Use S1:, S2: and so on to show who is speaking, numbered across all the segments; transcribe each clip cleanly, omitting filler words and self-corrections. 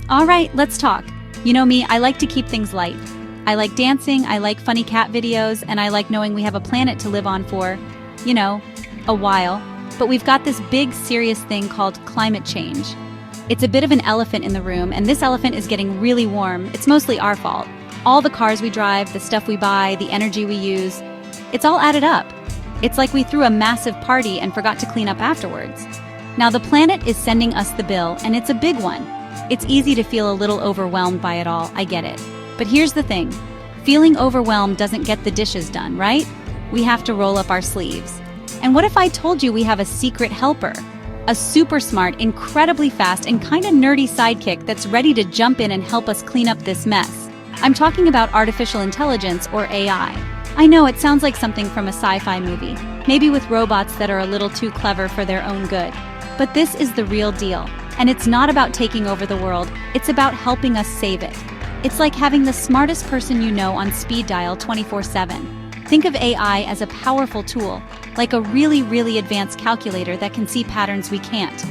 S1: All right, let's talk. You know me, I like to keep things light. I like dancing, I like funny cat videos, and I like knowing we have a planet to live on for, a while. But we've got this big, serious thing called climate change. It's a bit of an elephant in the room, and this elephant is getting really warm. It's mostly our fault. All the cars we drive, the stuff we buy, the energy we use, it's all added up. It's like we threw a massive party and forgot to clean up afterwards. Now the planet is sending us the bill, and it's a big one. It's easy to feel a little overwhelmed by it all, I get it. But here's the thing. Feeling overwhelmed doesn't get the dishes done, right? We have to roll up our sleeves. And what if I told you we have a secret helper? A super smart, incredibly fast, and kinda nerdy sidekick that's ready to jump in and help us clean up this mess. I'm talking about artificial intelligence, or AI. I know it sounds like something from a sci-fi movie, maybe with robots that are a little too clever for their own good. But this is the real deal. And it's not about taking over the world, it's about helping us save it. It's like having the smartest person you know on speed dial 24/7. Think of AI as a powerful tool, like a really, really advanced calculator that can see patterns we can't.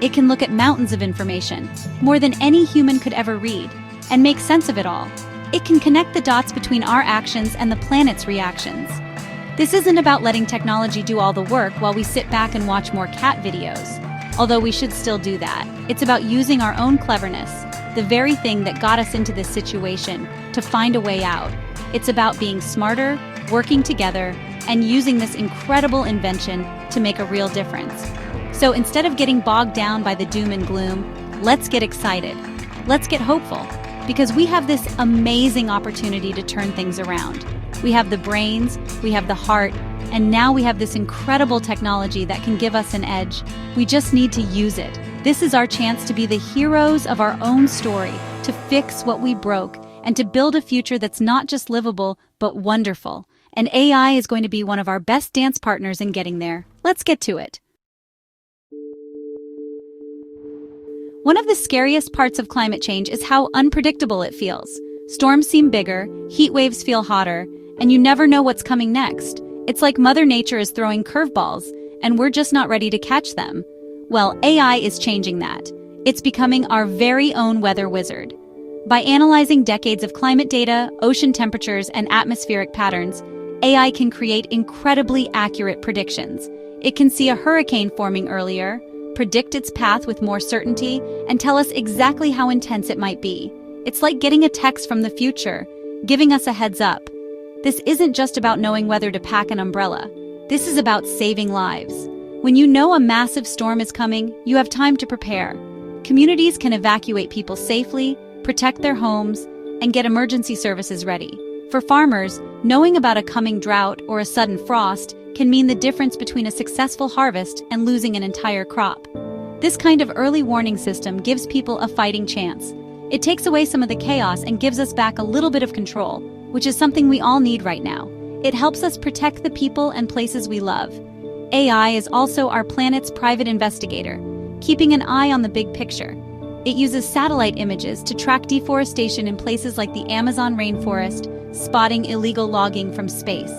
S1: It can look at mountains of information, more than any human could ever read, and make sense of it all. It can connect the dots between our actions and the planet's reactions. This isn't about letting technology do all the work while we sit back and watch more cat videos. Although we should still do that. It's about using our own cleverness, the very thing that got us into this situation, to find a way out. It's about being smarter, working together, and using this incredible invention to make a real difference. So instead of getting bogged down by the doom and gloom, let's get excited. Let's get hopeful, because we have this amazing opportunity to turn things around. We have the brains, we have the heart, and now we have this incredible technology that can give us an edge. We just need to use it. This is our chance to be the heroes of our own story, to fix what we broke, and to build a future that's not just livable, but wonderful. And AI is going to be one of our best dance partners in getting there. Let's get to it. One of the scariest parts of climate change is how unpredictable it feels. Storms seem bigger, heat waves feel hotter, and you never know what's coming next. It's like Mother Nature is throwing curveballs, and we're just not ready to catch them. Well, AI is changing that. It's becoming our very own weather wizard. By analyzing decades of climate data, ocean temperatures, and atmospheric patterns, AI can create incredibly accurate predictions. It can see a hurricane forming earlier, predict its path with more certainty, and tell us exactly how intense it might be. It's like getting a text from the future, giving us a heads up. This isn't just about knowing whether to pack an umbrella. This is about saving lives. When you know a massive storm is coming, you have time to prepare. Communities can evacuate people safely, protect their homes, and get emergency services ready. For farmers, knowing about a coming drought or a sudden frost can mean the difference between a successful harvest and losing an entire crop. This kind of early warning system gives people a fighting chance. It takes away some of the chaos and gives us back a little bit of control, which is something we all need right now. It helps us protect the people and places we love. AI is also our planet's private investigator, keeping an eye on the big picture. It uses satellite images to track deforestation in places like the Amazon rainforest, spotting illegal logging from space.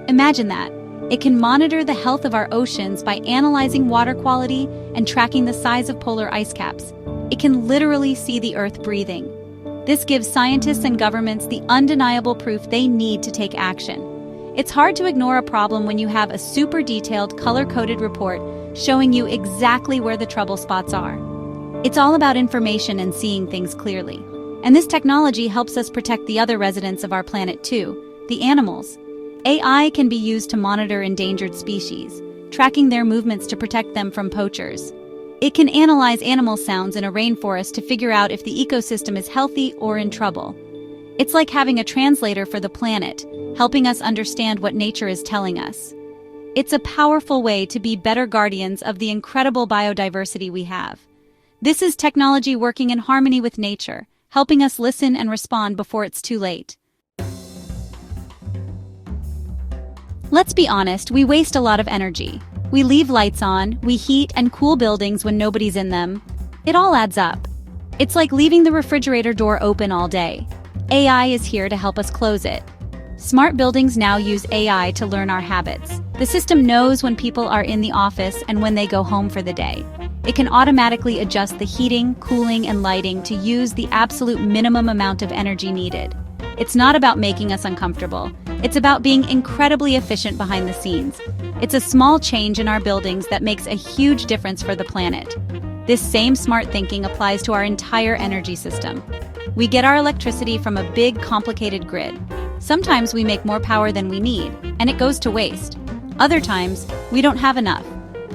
S1: Imagine that. It can monitor the health of our oceans by analyzing water quality and tracking the size of polar ice caps. It can literally see the Earth breathing. This gives scientists and governments the undeniable proof they need to take action. It's hard to ignore a problem when you have a super detailed, color-coded report showing you exactly where the trouble spots are. It's all about information and seeing things clearly. And this technology helps us protect the other residents of our planet too, the animals. AI can be used to monitor endangered species, tracking their movements to protect them from poachers. It can analyze animal sounds in a rainforest to figure out if the ecosystem is healthy or in trouble. It's like having a translator for the planet, helping us understand what nature is telling us. It's a powerful way to be better guardians of the incredible biodiversity we have. This is technology working in harmony with nature, helping us listen and respond before it's too late. Let's be honest, we waste a lot of energy. We leave lights on, we heat and cool buildings when nobody's in them. It all adds up. It's like leaving the refrigerator door open all day. AI is here to help us close it. Smart buildings now use AI to learn our habits. The system knows when people are in the office and when they go home for the day. It can automatically adjust the heating, cooling, and lighting to use the absolute minimum amount of energy needed. It's not about making us uncomfortable. It's about being incredibly efficient behind the scenes. It's a small change in our buildings that makes a huge difference for the planet. This same smart thinking applies to our entire energy system. We get our electricity from a big, complicated grid. Sometimes we make more power than we need, and it goes to waste. Other times, we don't have enough.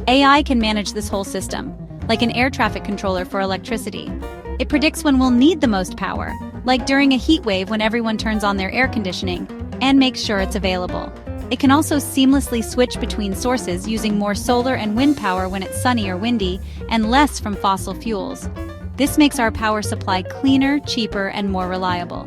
S1: AI can manage this whole system, like an air traffic controller for electricity. It predicts when we'll need the most power, like during a heat wave when everyone turns on their air conditioning, and makes sure it's available. It can also seamlessly switch between sources using more solar and wind power when it's sunny or windy, and less from fossil fuels. This makes our power supply cleaner, cheaper, and more reliable.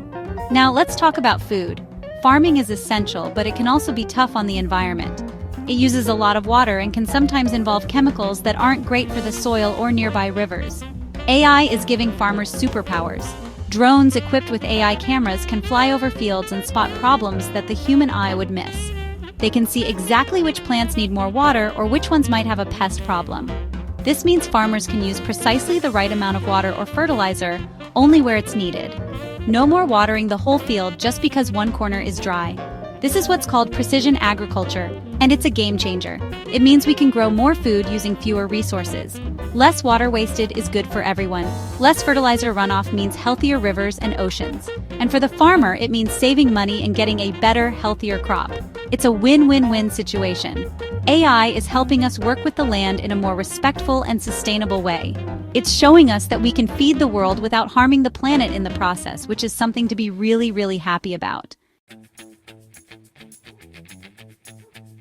S1: Now let's talk about food. Farming is essential, but it can also be tough on the environment. It uses a lot of water and can sometimes involve chemicals that aren't great for the soil or nearby rivers. AI is giving farmers superpowers. Drones equipped with AI cameras can fly over fields and spot problems that the human eye would miss. They can see exactly which plants need more water or which ones might have a pest problem. This means farmers can use precisely the right amount of water or fertilizer only where it's needed. No more watering the whole field just because one corner is dry. This is what's called precision agriculture, and it's a game changer. It means we can grow more food using fewer resources. Less water wasted is good for everyone. Less fertilizer runoff means healthier rivers and oceans. And for the farmer, it means saving money and getting a better, healthier crop. It's a win-win-win situation. AI is helping us work with the land in a more respectful and sustainable way. It's showing us that we can feed the world without harming the planet in the process, which is something to be really, really happy about.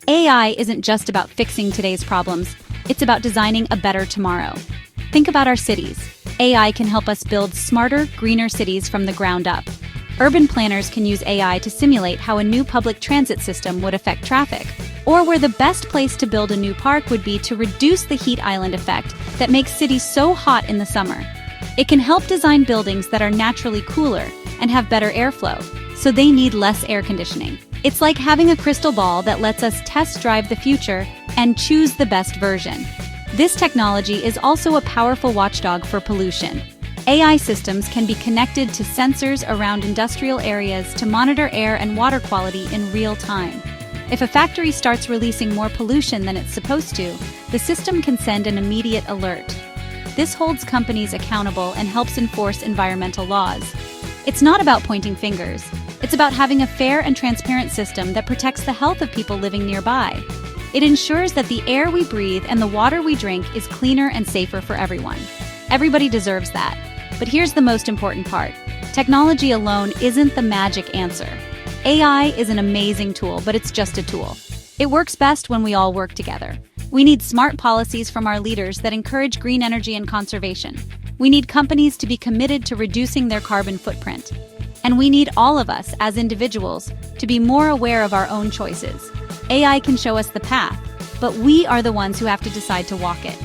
S1: AI isn't just about fixing today's problems, it's about designing a better tomorrow. Think about our cities. AI can help us build smarter, greener cities from the ground up. Urban planners can use AI to simulate how a new public transit system would affect traffic, or where the best place to build a new park would be to reduce the heat island effect that makes cities so hot in the summer. It can help design buildings that are naturally cooler and have better airflow, so they need less air conditioning. It's like having a crystal ball that lets us test drive the future and choose the best version. This technology is also a powerful watchdog for pollution. AI systems can be connected to sensors around industrial areas to monitor air and water quality in real time. If a factory starts releasing more pollution than it's supposed to, the system can send an immediate alert. This holds companies accountable and helps enforce environmental laws. It's not about pointing fingers. It's about having a fair and transparent system that protects the health of people living nearby. It ensures that the air we breathe and the water we drink is cleaner and safer for everyone. Everybody deserves that. But here's the most important part. Technology alone isn't the magic answer. AI is an amazing tool, but it's just a tool. It works best when we all work together. We need smart policies from our leaders that encourage green energy and conservation. We need companies to be committed to reducing their carbon footprint. And we need all of us, as individuals, to be more aware of our own choices. AI can show us the path, but we are the ones who have to decide to walk it.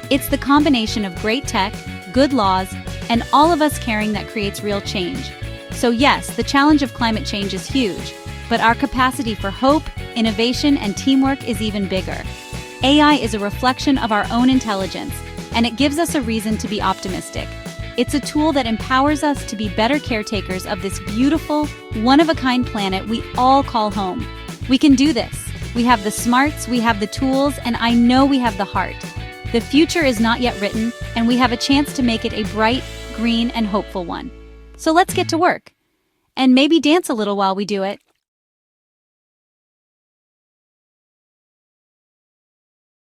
S1: It's the combination of great tech, good laws, and all of us caring that creates real change. So yes, the challenge of climate change is huge, but our capacity for hope, innovation, and teamwork is even bigger. AI is a reflection of our own intelligence, and it gives us a reason to be optimistic. It's a tool that empowers us to be better caretakers of this beautiful, one-of-a-kind planet we all call home. We can do this. We have the smarts, we have the tools, and I know we have the heart. The future is not yet written, and we have a chance to make it a bright, green, and hopeful one. So let's get to work. And maybe dance a little while we do it.